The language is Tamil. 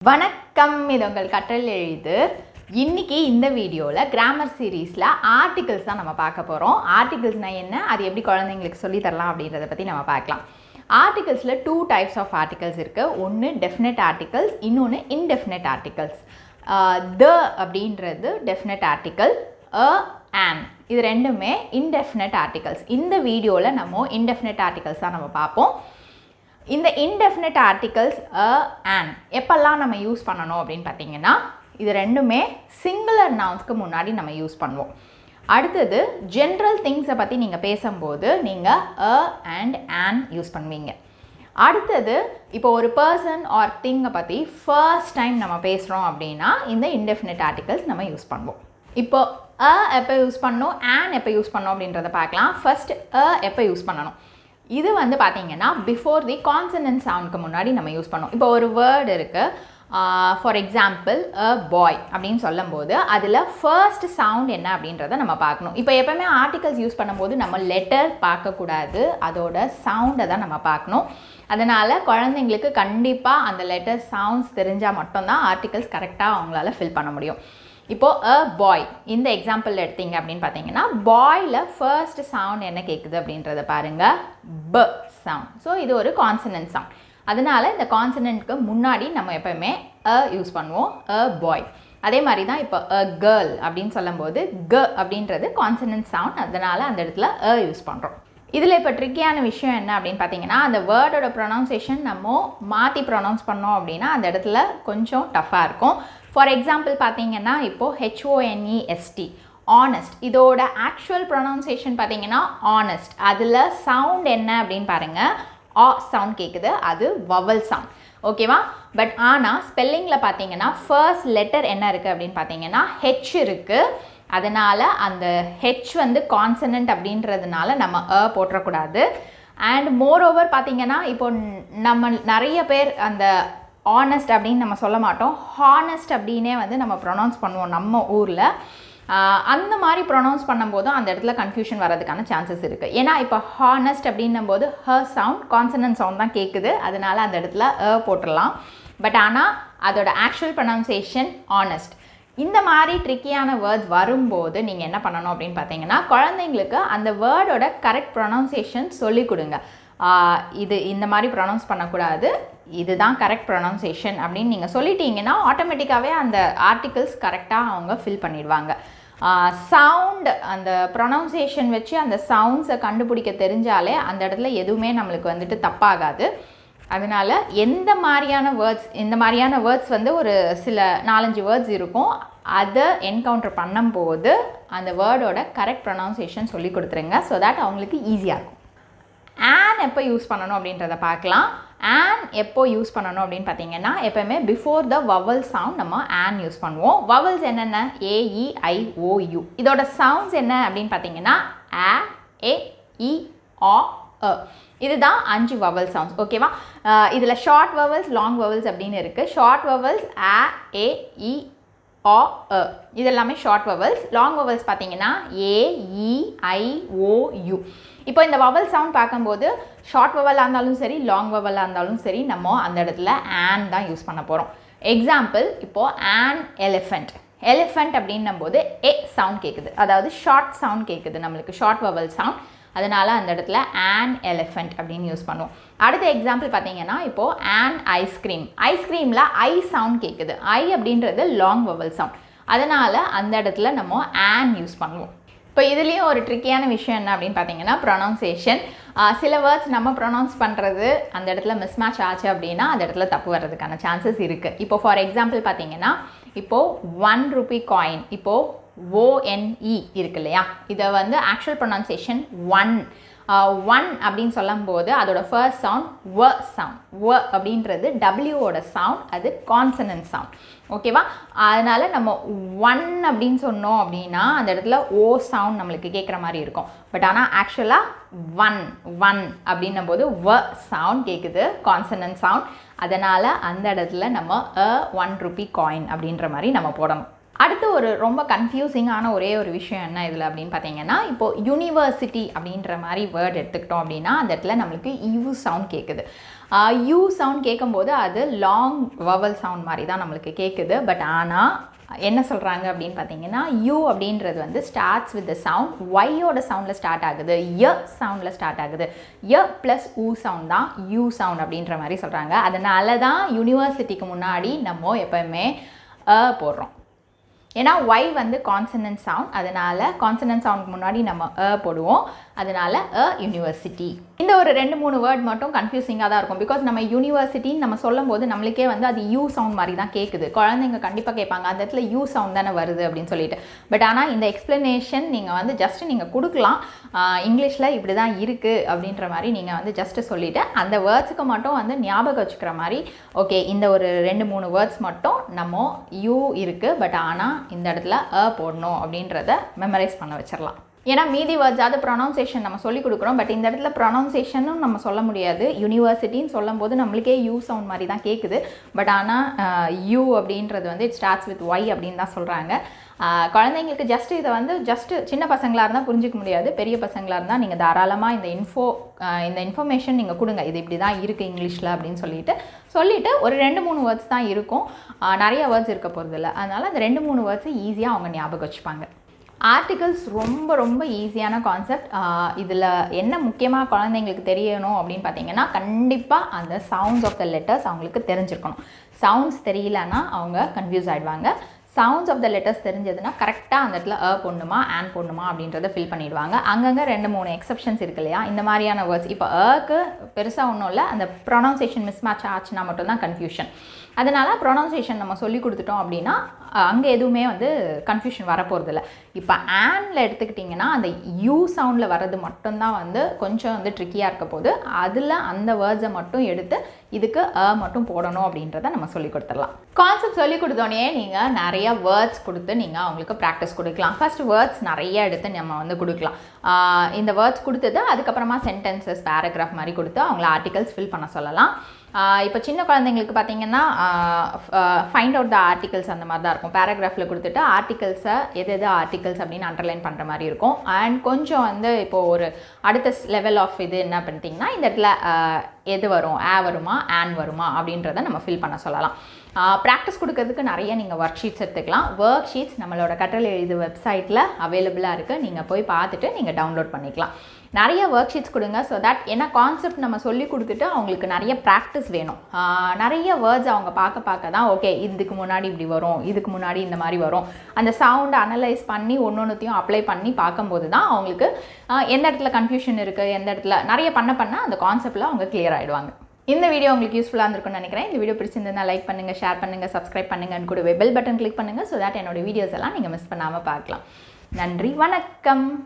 வணக்கம், இது உங்கள் கற்றல் எழுது. இன்னைக்கு இந்த வீடியோவில் கிராமர் சீரீஸில் ஆர்டிகல்ஸ் தான் நம்ம பார்க்க போகிறோம். ஆர்டிகல்ஸ்னால் என்ன, அது எப்படி குழந்தைங்களுக்கு சொல்லி தரலாம் அப்படின்றத பற்றி நம்ம பார்க்கலாம். ஆர்டிகல்ஸில் 2 டைப்ஸ் ஆஃப் ஆர்டிகல்ஸ் இருக்குது. ஒன்று டெஃபினட் ஆர்டிகல்ஸ், இன்னொன்று இன்டெஃபினட் ஆர்டிகல்ஸ். த அப்படின்றது டெஃபினட் ஆர்டிகல், an இது ரெண்டுமே இன்டெஃபினட் ஆர்டிகல்ஸ். இந்த வீடியோவில் நம்ம இன்டெஃபினட் ஆர்டிகல்ஸ் தான் நம்ம பார்ப்போம். இந்த இன்டெஃபினட் ஆர்டிகல்ஸ் an எப்பெல்லாம் நம்ம யூஸ் பண்ணணும் அப்படின்னு பார்த்தீங்கன்னா, இது ரெண்டுமே சிங்குலர் நவுன்ஸ்க்கு முன்னாடி நம்ம யூஸ் பண்ணுவோம். அடுத்தது ஜென்ரல் திங்ஸை பற்றி நீங்கள் பேசும்போது நீங்கள் and an யூஸ் பண்ணுவீங்க. அடுத்தது இப்போ ஒரு பர்சன் ஆர் திங்கை பற்றி ஃபர்ஸ்ட் டைம் நம்ம பேசுகிறோம் அப்படின்னா இந்த இன்டெஃபினட் ஆர்டிகல்ஸ் நம்ம யூஸ் பண்ணுவோம். இப்போ எப்போ யூஸ் பண்ணணும், an எப்போ யூஸ் பண்ணணும் அப்படின்றத பார்க்கலாம். ஃபர்ஸ்ட் எப்போ யூஸ் பண்ணணும், இது வந்து பார்த்தீங்கன்னா பிஃபோர் தி கான்சனன்ட் சவுண்டுக்கு முன்னாடி நம்ம யூஸ் பண்ணோம். இப்போ ஒரு வேர்டு இருக்குது, ஃபார் எக்ஸாம்பிள் பாய் அப்படின்னு சொல்லும்போது அதில் ஃபர்ஸ்ட் சவுண்ட் என்ன அப்படின்றத நம்ம பார்க்கணும். இப்போ எப்போவுமே ஆர்டிகல்ஸ் யூஸ் பண்ணும்போது நம்ம லெட்டர் பார்க்கக்கூடாது, அதோட சவுண்டை தான் நம்ம பார்க்கணும். அதனால் குழந்தைங்களுக்கு கண்டிப்பாக அந்த லெட்டர் சவுண்ட்ஸ் தெரிஞ்சால் மட்டும்தான் ஆர்டிகல்ஸ் கரெக்டாக அவங்களால ஃபில் பண்ண முடியும். இப்போது பாய் இந்த எக்ஸாம்பிள் எடுத்தீங்க அப்படின்னு பார்த்தீங்கன்னா, பாயில் ஃபர்ஸ்ட் சவுண்ட் என்ன கேட்குது அப்படின்றத பாருங்கள், ப சவுண்ட். ஸோ இது ஒரு கான்சனன்ட் சவுண்ட். அதனால் இந்த கான்சனன்ட்க்கு முன்னாடி நம்ம எப்போயுமே யூஸ் பண்ணுவோம், பாய். அதே மாதிரி தான் இப்போ கேர்ள் அப்படின்னு சொல்லும்போது க அப்படின்றது கான்சனன்ட் சவுண்ட், அதனால் அந்த இடத்துல யூஸ் பண்ணுறோம். இதில் இப்போ ட்ரிக்கியான விஷயம் என்ன அப்படின்னு பார்த்தீங்கன்னா, அந்த வேர்டோட ப்ரொனவுன்சேஷன் நம்ம மாற்றி ப்ரொனவுன்ஸ் பண்ணோம் அப்படின்னா அந்த இடத்துல கொஞ்சம் டஃப்பாக இருக்கும். ஃபார் எக்ஸாம்பிள் பார்த்தீங்கன்னா, இப்போது HONEST ஆனஸ்ட், இதோட ஆக்சுவல் ப்ரொனவுன்சேஷன் பார்த்தீங்கன்னா ஆனஸ்ட். அதில் சவுண்ட் என்ன அப்படின்னு பாருங்கள், சவுண்ட் கேட்குது, அது வவல் சவுண்ட். ஓகேவா? பட் ஆனால் ஸ்பெல்லிங்கில் பார்த்தீங்கன்னா ஃபர்ஸ்ட் லெட்டர் என்ன இருக்குது அப்படின்னு பார்த்தீங்கன்னா ஹெச் இருக்குது. அதனால் அந்த ஹெச் வந்து கான்சனன்ட் அப்படின்றதுனால நம்ம போட்டுறக்கூடாது. அண்ட் மோர் ஓவர் பார்த்தீங்கன்னா, இப்போ நம்ம நிறைய பேர் அந்த ஆனஸ்ட் அப்படின்னு நம்ம சொல்ல மாட்டோம், ஹானஸ்ட் அப்படின்னே வந்து நம்ம ப்ரொனவுன்ஸ் பண்ணுவோம் நம்ம ஊரில். அந்த மாதிரி ப்ரொனவுன்ஸ் பண்ணும்போதும் அந்த இடத்துல கன்ஃபியூஷன் வரதுக்கான சான்சஸ் இருக்குது. ஏன்னா இப்போ ஹானஸ்ட் அப்படின்னும் போது சவுண்ட் கான்சனன்ட் சவுண்ட் தான் கேட்குது, அதனால் அந்த இடத்துல போட்டுடலாம். பட் ஆனால் அதோட ஆக்சுவல் ப்ரொனவுன்சேஷன் ஆனஸ்ட். இந்த மாதிரி ட்ரிக்கியான வேர்ட்ஸ் வரும்போது நீங்கள் என்ன பண்ணணும் அப்படின்னு பார்த்தீங்கன்னா, குழந்தைங்களுக்கு அந்த வேர்டோட கரெக்ட் ப்ரொனவுன்சேஷன் சொல்லிக் கொடுங்க. இது இந்த மாதிரி ப்ரொனவுன்ஸ் பண்ணக்கூடாது, இதுதான் கரெக்ட் ப்ரொனவுன்சேஷன் அப்படின்னு நீங்கள் சொல்லிட்டீங்கன்னா ஆட்டோமேட்டிக்காகவே அந்த ஆர்டிகல்ஸ் கரெக்டாக அவங்க ஃபில் பண்ணிடுவாங்க. சவுண்ட் அந்த ப்ரொனவுன்சேஷன் வச்சு அந்த சவுண்ட்ஸை கண்டுபிடிக்க தெரிஞ்சாலே அந்த இடத்துல எதுவுமே நம்மளுக்கு வந்துட்டு தப்பாகாது. அதனால் எந்த மாதிரியான வேர்ட்ஸ், இந்த மாதிரியான வேர்ட்ஸ் வந்து ஒரு சில 4-5 வேர்ட்ஸ் இருக்கும், அதை என்கவுண்டர் பண்ணும்போது அந்த வேர்டோட கரெக்ட் ப்ரொனவுன்சேஷன் சொல்லி கொடுத்துருங்க. ஸோ தட் அவங்களுக்கு ஈஸியாக இருக்கும். ஆன் எப்போ யூஸ் பண்ணணும் அப்படின்றத பார்க்கலாம். ஆன் எப்போ யூஸ் பண்ணணும் அப்படின்னு பார்த்தீங்கன்னா, எப்போயுமே பிஃபோர் த வவல் சவுண்ட் நம்ம ஆன் யூஸ் பண்ணுவோம். வவல்ஸ் என்னென்ன, AEIOU. இதோட சவுண்ட்ஸ் என்ன அப்படின்னு பார்த்தீங்கன்னா A, E, I, O, E. இதுதான் 5 வவல் சவுண்ட்ஸ். ஓகேவா? இதில் ஷார்ட் வவல்ஸ், லாங் வவல்ஸ் அப்படின்னு இருக்குது. Short vowels A, E, I, O, E. இதெல்லாமே ஷார்ட் வவல்ஸ். லாங் வவல்ஸ் பார்த்தீங்கன்னா AEIOU. இப்போ இந்த வவல் சவுண்ட் பார்க்கும்போது ஷார்ட் வவலாக இருந்தாலும் சரி, லாங் வவலாக இருந்தாலும் சரி, நம்ம அந்த இடத்துல ஆன் தான் யூஸ் பண்ண போகிறோம். எக்ஸாம்பிள், இப்போது ஆன் எலிஃபெண்ட். எலிஃபெண்ட் அப்படின்னும் போது சவுண்ட் கேட்குது, அதாவது ஷார்ட் சவுண்ட் கேட்குது நம்மளுக்கு, ஷார்ட் வவல் சவுண்ட். அதனால் அந்த இடத்துல ஆன் எலிஃபெண்ட் அப்படின்னு யூஸ் பண்ணுவோம். அடுத்த எக்ஸாம்பிள் பார்த்தீங்கன்னா, இப்போது ஆன் ஐஸ்கிரீம். ஐஸ்கிரீமில் ஐ சவுண்ட் கேட்குது, ஐ அப்படின்றது லாங் வவல் சவுண்ட். அதனால் அந்த இடத்துல நம்ம ஆன் யூஸ் பண்ணுவோம். இப்போ இதுலேயும் ஒரு ட்ரிக்கியான விஷயம் என்ன அப்படின்னு பார்த்தீங்கன்னா, ப்ரொனவுன்சேஷன். சில வேர்ட்ஸ் நம்ம ப்ரொனவுன்ஸ் பண்ணுறது அந்த இடத்துல மிஸ்மேட்ச் ஆச்சு அப்படின்னா அந்த இடத்துல தப்பு வர்றதுக்கான சான்சஸ் இருக்குது. இப்போ ஃபார் எக்ஸாம்பிள் பார்த்தீங்கன்னா, இப்போது 1 ரூபி காயின், இப்போது ONE இருக்கு இல்லையா, இதை வந்து ஆக்சுவல் ப்ரொனவுன்சேஷன் ஒன் அப்படின்னு சொல்லும்போது அதோட ஃபர்ஸ்ட் சவுண்ட் சவுண்ட். அப்படின்றது டபிள்யூவோட சவுண்ட், அது கான்சனன்ட் சவுண்ட். ஓகேவா? அதனால் நம்ம 1 அப்படின்னு சொன்னோம் அப்படின்னா அந்த இடத்துல சவுண்ட் நம்மளுக்கு கேட்குற மாதிரி இருக்கும். பட் ஆனால் ஆக்சுவலாக ஒன் அப்படின்னும் போது சவுண்ட் கேட்குது, கான்சனன்ட் சவுண்ட். அதனால் அந்த இடத்துல நம்ம 1 ரூபி காயின் அப்படின்ற மாதிரி நம்ம போடணும். அடுத்து ஒரு ரொம்ப கன்ஃபியூசிங்கான ஒரே ஒரு விஷயம் என்ன இதில் அப்படின்னு பார்த்தீங்கன்னா, இப்போது யூனிவர்சிட்டி அப்படின்ற மாதிரி வேர்ட் எடுத்துக்கிட்டோம் அப்படின்னா அந்த இடத்துல நம்மளுக்கு யூ சவுண்ட் கேட்குது. யூ சவுண்ட் கேட்கும்போது அது லாங் வவல் சவுண்ட் மாதிரி தான் நம்மளுக்கு கேட்குது. பட் ஆனால் என்ன சொல்கிறாங்க அப்படின்னு பார்த்தீங்கன்னா யூ அப்படின்றது வந்து ஸ்டார்ட்ஸ் வித் த சவுண்ட் ஒய்யோட சவுண்டில் ஸ்டார்ட் ஆகுது, சவுண்டில் ஸ்டார்ட் ஆகுது. ப்ளஸ் ஊ சவுண்ட் தான் யூ சவுண்ட் அப்படின்ற மாதிரி சொல்கிறாங்க. அதனால தான் யூனிவர்சிட்டிக்கு முன்னாடி நம்ம எப்போயுமே போடுறோம். ஏன்னா ஒய் வந்து கான்சனன்ட் சவுண்ட், அதனால் கான்சனன்ட் சவுண்டுக்கு முன்னாடி நம்ம போடுவோம். அதனால் யூனிவர்சிட்டி. இந்த ஒரு 2-3 வேர்ட் மட்டும் கன்ஃபியூசிங்காக தான் இருக்கும். பிகாஸ் நம்ம யூனிவர்சிட்டின்னு நம்ம சொல்லும் போது நம்மளுக்கே வந்து அது யூ சவுண்ட் மாதிரி தான் கேட்குது. குழந்தைங்க கண்டிப்பாக கேட்பாங்க அந்த இடத்துல யூ சவுண்ட் தானே வருது அப்படின்னு சொல்லிட்டு. பட் ஆனால் இந்த எக்ஸ்ப்ளனேஷன் நீங்கள் வந்து ஜஸ்ட் நீங்கள் கொடுக்கலாம். இங்கிலீஷில் இப்படி தான் இருக்குது அப்படின்ற மாதிரி நீங்கள் வந்து ஜஸ்ட்டு சொல்லிவிட்டு அந்த வேர்ட்ஸுக்கு மட்டும் வந்து ஞாபகம் வச்சுக்கிற மாதிரி ஓகே இந்த ஒரு 2-3 வேர்ட்ஸ் மட்டும் நம்ம யூ இருக்குது பட் ஆனால் இந்த இடத்துல போடணும் அப்படின்றத மெமரைஸ் பண்ண வச்சிடலாம். ஏன்னா மீதி வேர்ட்ஸ் அது ப்ரொனவுன்சேஷன் நம்ம சொல்லிக் கொடுக்குறோம். பட் இந்த இடத்துல ப்ரொனவுன்சேஷனும் நம்ம சொல்ல முடியாது. யூனிவர்சிட்டின்னு சொல்லும் போது நம்மளுக்கே யூ சவுண்ட் மாதிரி தான் கேட்குது. பட் ஆனால் யூ அப்படின்றது வந்து இட் ஸ்டார்ட்ஸ் வித் ஒய் அப்படின்னு தான் சொல்கிறாங்க. குழந்தைங்களுக்கு ஜஸ்ட் இதை வந்து ஜஸ்ட்டு சின்ன பசங்களாக இருந்தால் புரிஞ்சிக்க முடியாது. பெரிய பசங்களாக இருந்தால் நீங்கள் தாராளமாக இந்த இன்ஃபர்மேஷன் நீங்கள் கொடுங்க. இது இப்படி தான் இருக்குது இங்கிலீஷில் அப்படின்னு சொல்லிவிட்டு ஒரு 2-3 வேர்ட்ஸ் தான் இருக்கும். நிறைய வேர்ட்ஸ் இருக்க போகிறதில்ல. அதனால் அந்த 2-3 வேர்ட்ஸை ஈஸியாக அவங்க ஞாபகம் வச்சுப்பாங்க. ஆர்டிகல்ஸ் ரொம்ப ரொம்ப ஈஸியான கான்செப்ட். இதில் என்ன முக்கியமாக குழந்தைங்களுக்கு தெரியணும் அப்படின்னு பார்த்தீங்கன்னா கண்டிப்பாக அந்த சவுண்ட்ஸ் ஆஃப் த லெட்டர்ஸ் அவங்களுக்கு தெரிஞ்சிருக்கணும். சவுண்ட்ஸ் தெரியலன்னா அவங்க கன்ஃபியூஸ் ஆகிடுவாங்க. சவுண்ட்ஸ் ஆஃப் த லெட்டர்ஸ் தெரிஞ்சதுன்னா கரெக்டாக அந்த இடத்துல போடணுமா ஆன் போடணுமா அப்படின்றத ஃபில் பண்ணிவிடுவாங்க. அங்கங்கே 2-3 எக்ஸப்ஷன்ஸ் இருக்கு இல்லையா, இந்த மாதிரியான வேர்ட்ஸ். இப்போ பெருசாக ஒன்றும் இல்லை, அந்த ப்ரொனவுன்சேஷன் மிஸ்மேட்ச் ஆச்சுன்னா மட்டும்தான் கன்ஃபியூஷன். அதனால் ப்ரொனவுன்சேஷன் நம்ம சொல்லி கொடுத்துட்டோம் அப்படின்னா அங்கே எதுவுமே வந்து கன்ஃபியூஷன் வரப்போகிறதில்ல. இப்போ ஆனில் எடுத்துக்கிட்டிங்கன்னா அந்த யூ சவுண்டில் வர்றது மட்டும்தான் வந்து கொஞ்சம் வந்து ட்ரிக்கியாக இருக்க போது. அதில் அந்த வேர்ட்ஸை மட்டும் எடுத்து இதுக்கு மட்டும் போடணும் அப்படின்றத நம்ம சொல்லி கொடுத்துடலாம். கான்செப்ட் சொல்லி கொடுத்தோன்னே நீங்கள் நிறைய வேர்ட்ஸ் கொடுத்து நீங்கள் அவங்களுக்கு ப்ராக்டிஸ் கொடுக்கலாம். ஃபர்ஸ்ட் வேர்ட்ஸ் நிறைய எடுத்து நம்ம வந்து கொடுக்கலாம். இந்த வேர்ட்ஸ் கொடுத்தது அதுக்கப்புறமா சென்டென்சஸ் பேராகிராஃப் மாதிரி கொடுத்து அவங்கள ஆர்டிகல்ஸ் ஃபில் பண்ண சொல்லலாம். இப்போ சின்ன குழந்தைங்களுக்கு பார்த்தீங்கன்னா ஃபைண்ட் அவுட் த ஆர்டிகல்ஸ் அந்த மாதிரி தான் இருக்கும். பேராகிராஃபில் கொடுத்துட்டு ஆர்டிகல்ஸை எது ஆர்டிகல்ஸ் அப்படின்னு அண்டர்லைன் பண்ணுற மாதிரி இருக்கும். அண்ட் கொஞ்சம் வந்து இப்போது ஒரு அடுத்த லெவல் ஆஃப் இது என்ன பண்ணிட்டிங்கன்னா இந்த இடத்துல எது வரும், வருமா ஆன் வருமா அப்படின்றத நம்ம ஃபில் பண்ண சொல்லலாம். ப்ராக்டிஸ் கொடுக்கறதுக்கு நிறைய நீங்கள் ஒர்க் ஷீட்ஸ் எடுத்துக்கலாம். ஒர்க் ஷீட்ஸ் நம்மளோட கற்றல் எழுது வெப்சைட்டில் அவைலபிளாக இருக்குது. நீங்கள் போய் பார்த்துட்டு நீங்கள் டவுன்லோட் பண்ணிக்கலாம். நிறைய ஒர்க் ஷீட்ஸ் கொடுங்க. ஸோ தட் ஏன்னா கான்செப்ட் நம்ம சொல்லி கொடுத்துட்டு அவங்களுக்கு நிறைய ப்ராக்டிஸ் வேணும். நிறைய வேர்ட்ஸ் அவங்க பார்க்க தான் ஓகே இதுக்கு முன்னாடி இப்படி வரும், இதுக்கு முன்னாடி இந்த மாதிரி வரும். அந்த சவுண்டை அனலைஸ் பண்ணி ஒன்றொன்றுத்தையும் அப்ளை பண்ணி பார்க்கும்போது தான் அவங்களுக்கு எந்த இடத்துல கன்ஃபியூஷன் இருக்குது, எந்த இடத்துல நிறைய பண்ண அந்த கான்செப்டில் அவங்க கிளியர் ஆகிடுவாங்க. இந்த வீடியோ உங்களுக்கு யூஸ்ஃபுல்லாக இருந்திருக்கும்னு நினைக்கிறேன். இந்த வீடியோ பிடிச்சிருந்தா லைக் பண்ணுங்கள், ஷேர் பண்ணுங்கள், சப்ஸ்கிரைப் பண்ணுங்கள், கூடவே பெல் பட்டன் கிளிக் பண்ணுங்கள். ஸோ தட் என்னோட வீடியோஸ் எல்லாம் நீங்கள் மிஸ் பண்ணாமல் பார்க்கலாம். நன்றி, வணக்கம்.